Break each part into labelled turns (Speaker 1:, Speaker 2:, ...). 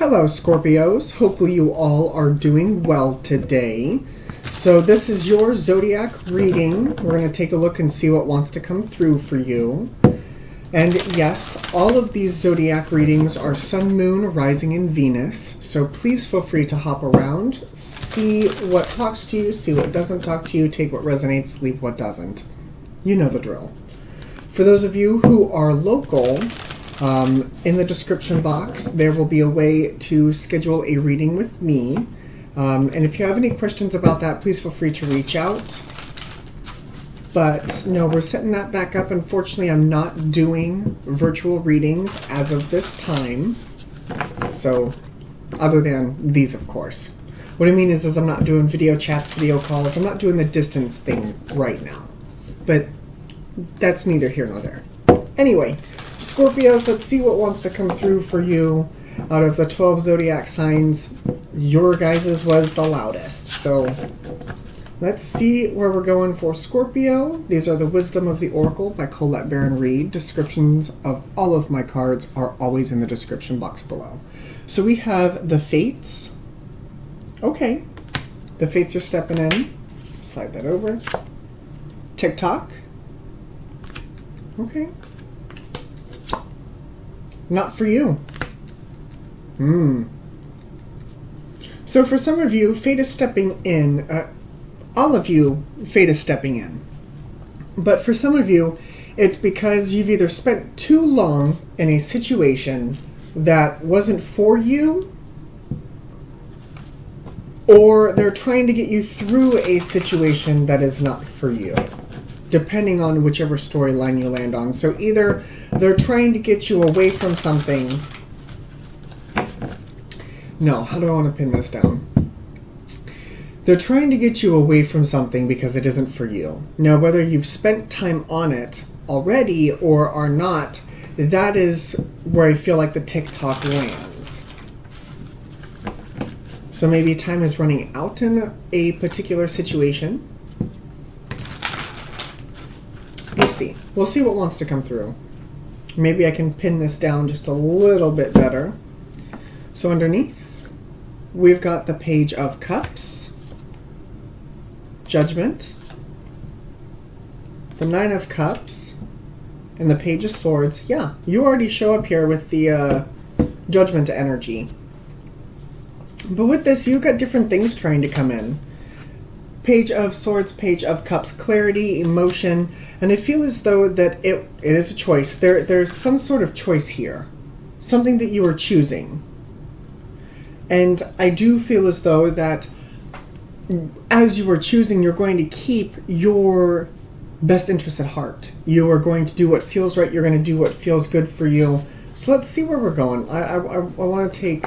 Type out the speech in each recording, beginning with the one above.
Speaker 1: Hello, Scorpios. Hopefully you all are doing well today. So this is your zodiac reading. We're going to take a look and see what wants to come through for you. And yes, all of these zodiac readings are Sun, Moon, Rising, and Venus. So please feel free to hop around, see what talks to you, see what doesn't talk to you, take what resonates, leave what doesn't. You know the drill. For those of you who are local, in the description box, there will be a way to schedule a reading with me. And if you have any questions about that, please feel free to reach out. But no, we're setting that back up. Unfortunately, I'm not doing virtual readings as of this time. So, other than these, of course. What I mean is I'm not doing video chats, video calls. I'm not doing the distance thing right now. But that's neither here nor there. Anyway, Scorpios, let's see what wants to come through for you. Out of the 12 zodiac signs, your guys's was the loudest. So let's see where we're going for Scorpio. These are the Wisdom of the Oracle by Colette Baron Reed. Descriptions of all of my cards are always in the description box below. So we have the Fates. Okay. The Fates are stepping in. Slide that over. TikTok. Okay. Not for you. So for some of you, fate is stepping in. All of you, fate is stepping in. But for some of you, it's because you've either spent too long in a situation that wasn't for you, or they're trying to get you through a situation that is not for you, depending on whichever storyline you land on. So either they're trying to get you away from something. No, how do I want to pin this down? They're trying to get you away from something because it isn't for you. Now, whether you've spent time on it already or are not, that is where I feel like the TikTok lands. So maybe time is running out in a particular situation. We'll see. We'll see what wants to come through. Maybe I can pin this down just a little bit better. So underneath, we've got the Page of Cups, Judgment, the Nine of Cups, and the Page of Swords. Yeah, you already show up here with the Judgment energy. But with this, you've got different things trying to come in. Page of Swords, Page of Cups, clarity, emotion, and I feel as though that it is a choice. There's some sort of choice here. Something that you are choosing. And I do feel as though that as you are choosing, you're going to keep your best interest at heart. You are going to do what feels right. You're going to do what feels good for you. So let's see where we're going. I want to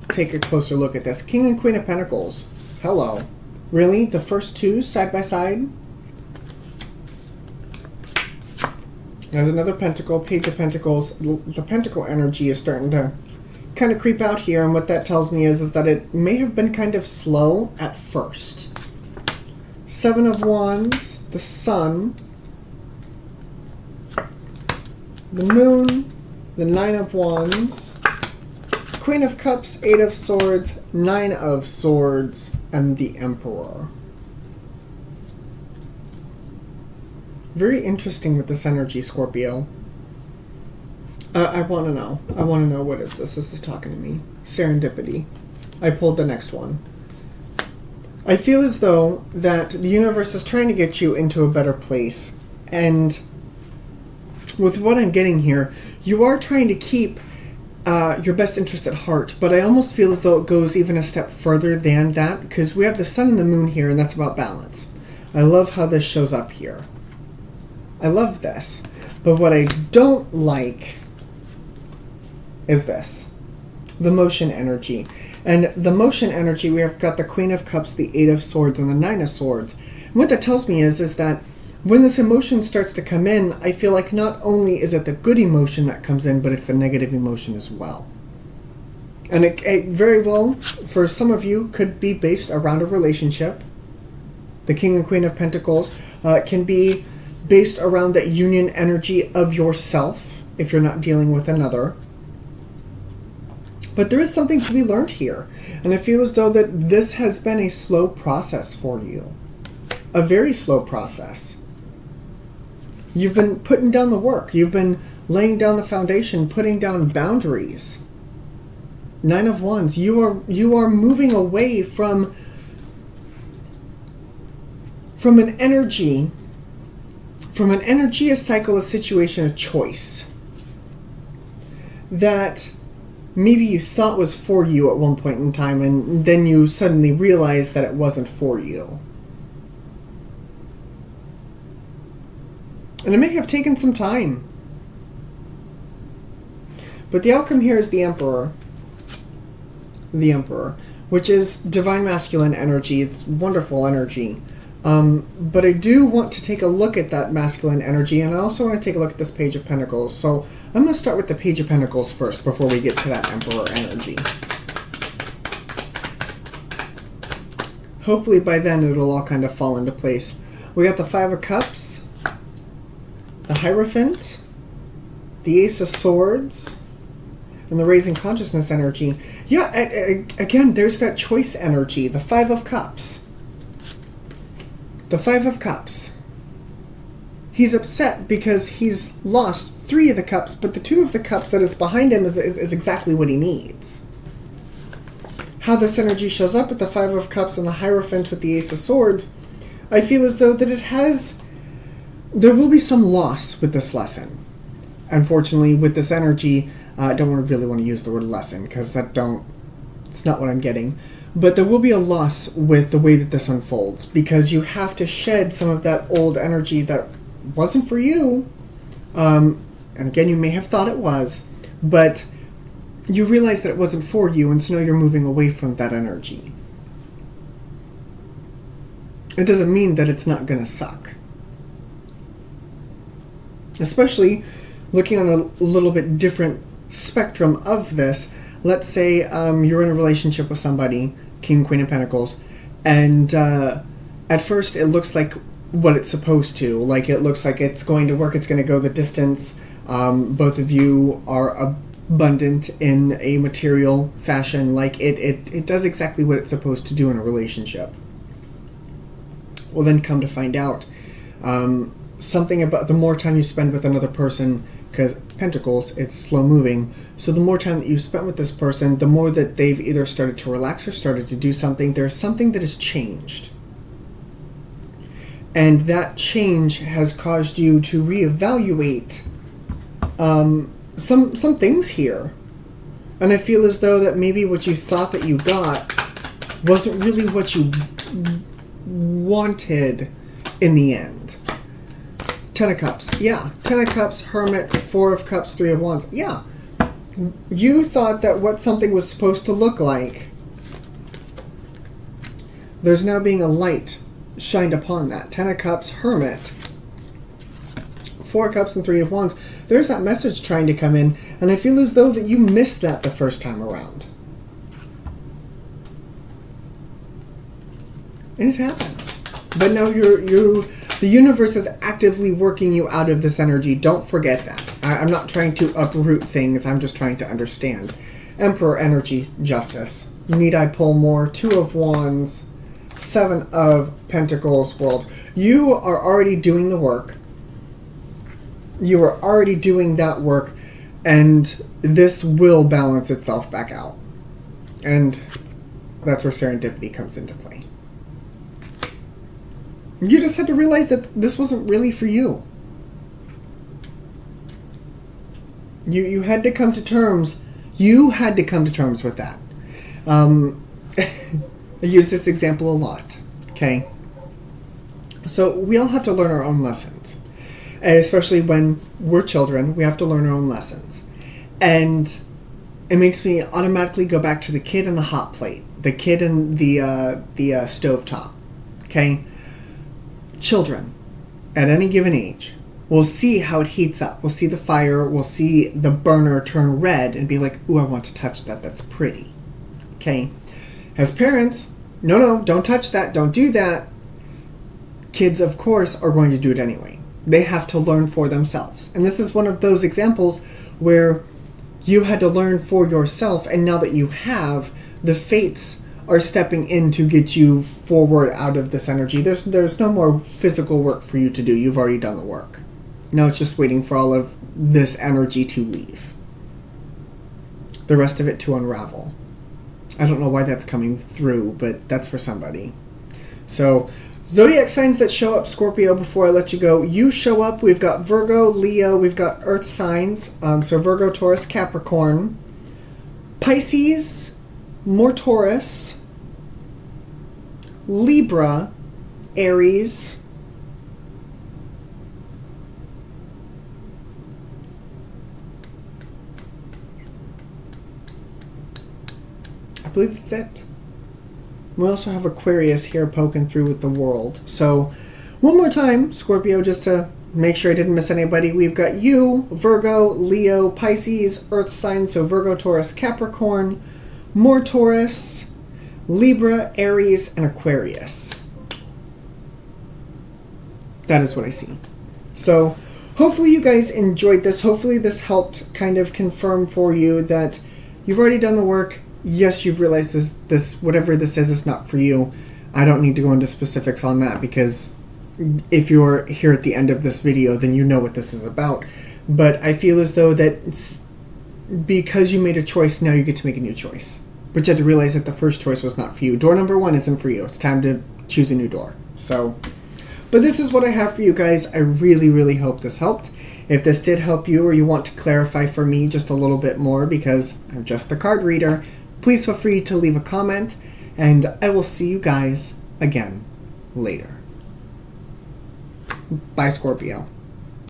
Speaker 1: take a closer look at this. King and Queen of Pentacles. Hello. Really? The first two side by side? There's another Pentacle, Page of Pentacles. The Pentacle energy is starting to kind of creep out here, and what that tells me is that it may have been kind of slow at first. Seven of Wands, the Sun, the Moon, the Nine of Wands, Queen of Cups, Eight of Swords, Nine of Swords, and the Emperor. Very interesting with this energy, Scorpio. I want to know. I want to know, what is this? This is talking to me. Serendipity. I pulled the next one. I feel as though that the universe is trying to get you into a better place. And with what I'm getting here, you are trying to keep your best interest at heart. But I almost feel as though it goes even a step further than that, because we have the Sun and the Moon here, and that's about balance. I love how this shows up here. I love this. But what I don't like is this. The motion energy. And the motion energy, we have got the Queen of Cups, the Eight of Swords, and the Nine of Swords. And what that tells me is that when this emotion starts to come in, I feel like not only is it the good emotion that comes in, but it's a negative emotion as well. And it very well, for some of you, could be based around a relationship. The King and Queen of Pentacles can be based around that union energy of yourself, if you're not dealing with another. But there is something to be learned here. And I feel as though that this has been a slow process for you. A very slow process. You've been putting down the work. You've been laying down the foundation, putting down boundaries. 9 of Wands. You are moving away from an energy, a cycle, a situation, a choice that maybe you thought was for you at one point in time, and then you suddenly realized that it wasn't for you. And it may have taken some time. But the outcome here is the Emperor. The Emperor, which is divine masculine energy. It's wonderful energy. But I do want to take a look at that masculine energy, and I also want to take a look at this Page of Pentacles. So I'm going to start with the Page of Pentacles first before we get to that Emperor energy. Hopefully by then it'll all kind of fall into place. We got the 5 of Cups, the Hierophant, the Ace of Swords, and the Raising Consciousness energy. Yeah, again, there's that choice energy, the 5 of Cups. The 5 of Cups. He's upset because he's lost 3 of the cups, but the 2 of the cups that is behind him is exactly what he needs. How this energy shows up with the 5 of Cups and the Hierophant with the Ace of Swords, I feel as though that there will be some loss with this lesson. Unfortunately, with this energy, I don't really want to use the word lesson, because it's not what I'm getting. But there will be a loss with the way that this unfolds, because you have to shed some of that old energy that wasn't for you. And again, you may have thought it was, but you realize that it wasn't for you, and so now you're moving away from that energy. It doesn't mean that it's not going to suck. Especially looking on a little bit different spectrum of this. Let's say you're in a relationship with somebody, King, Queen of Pentacles, and at first it looks like what it's supposed to. Like, it looks like it's going to work, it's going to go the distance. Both of you are abundant in a material fashion. Like, it does exactly what it's supposed to do in a relationship. Well, then come to find out, something about the more time you spend with another person, because Pentacles, it's slow moving, so the more time that you spent with this person, the more that they've either started to relax or started to do something. There's something that has changed. And that change has caused you to reevaluate some things here. And I feel as though that maybe what you thought that you got wasn't really what you wanted in the end. 10 of Cups. Yeah. 10 of Cups, Hermit, 4 of Cups, 3 of Wands. Yeah. You thought that what something was supposed to look like, there's now being a light shined upon that. 10 of Cups, Hermit, 4 of Cups, and 3 of Wands. There's that message trying to come in, and I feel as though that you missed that the first time around. And it happens. But now the universe is actively working you out of this energy. Don't forget that. I'm not trying to uproot things. I'm just trying to understand. Emperor energy, justice. Need I pull more? 2 of Wands, 7 of Pentacles, World. You are already doing the work. You are already doing that work, and this will balance itself back out. And that's where serendipity comes into play. You just had to realize that this wasn't really for you. You had to come to terms. You had to come to terms with that. I use this example a lot. Okay? So we all have to learn our own lessons. And especially when we're children, we have to learn our own lessons. And it makes me automatically go back to the kid in the hot plate. The kid in the stovetop. Okay? Children, at any given age, will see how it heats up. We'll see the fire, we'll see the burner turn red and be like, ooh, I want to touch that, that's pretty. Okay? As parents, no, don't touch that, don't do that. Kids, of course, are going to do it anyway. They have to learn for themselves. And this is one of those examples where you had to learn for yourself, and now that you have, the fates are stepping in to get you forward out of this energy. There's no more physical work for you to do. You've already done the work. Now it's just waiting for all of this energy to leave. The rest of it to unravel. I don't know why that's coming through, but that's for somebody. So, zodiac signs that show up, Scorpio, before I let you go. You show up. We've got Virgo, Leo. We've got Earth signs. So Virgo, Taurus, Capricorn. Pisces, more Taurus. Libra, Aries. I believe that's it. We also have Aquarius here poking through with the World. So, one more time, Scorpio, just to make sure I didn't miss anybody. We've got you, Virgo, Leo, Pisces, Earth sign, so Virgo, Taurus, Capricorn, more Taurus, Libra, Aries, and Aquarius. That is what I see. So, hopefully you guys enjoyed this. Hopefully this helped kind of confirm for you that you've already done the work. Yes, you've realized this whatever this is not for you. I don't need to go into specifics on that because if you're here at the end of this video, then you know what this is about. But I feel as though that because you made a choice, now you get to make a new choice. But you had to realize that the first choice was not for you. Door number 1 isn't for you. It's time to choose a new door. So, but this is what I have for you guys. I really, really hope this helped. If this did help you or you want to clarify for me just a little bit more because I'm just the card reader, please feel free to leave a comment, and I will see you guys again later. Bye, Scorpio.